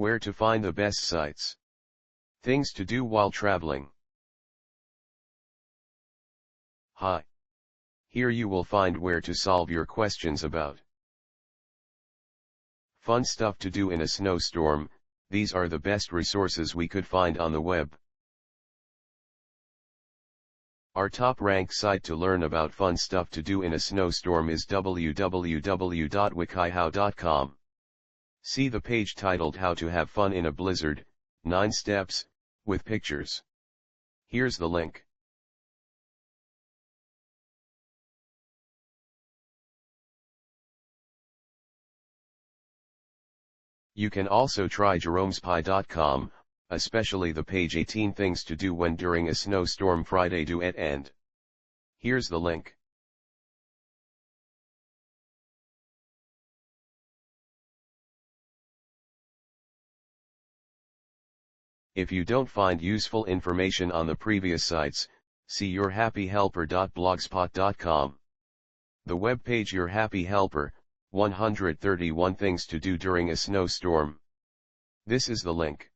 Where to find the best sites. Things to do while traveling. Hi. Here you will find where to solve your questions about fun stuff to do in a snowstorm. These are the best resources we could find on the web. Our top-ranked site to learn about fun stuff to do in a snowstorm is www.wikihow.com. See the page titled How to Have Fun in a Blizzard, 9 Steps, with pictures. Here's the link. You can also try jeromespie.com, especially the page 18 Things to Do When During a Snowstorm Friday Do It End. Here's the link. If you don't find useful information on the previous sites, see yourhappyhelper.blogspot.com. The web page Your Happy Helper, 131 Things to Do During a Snowstorm. This is the link.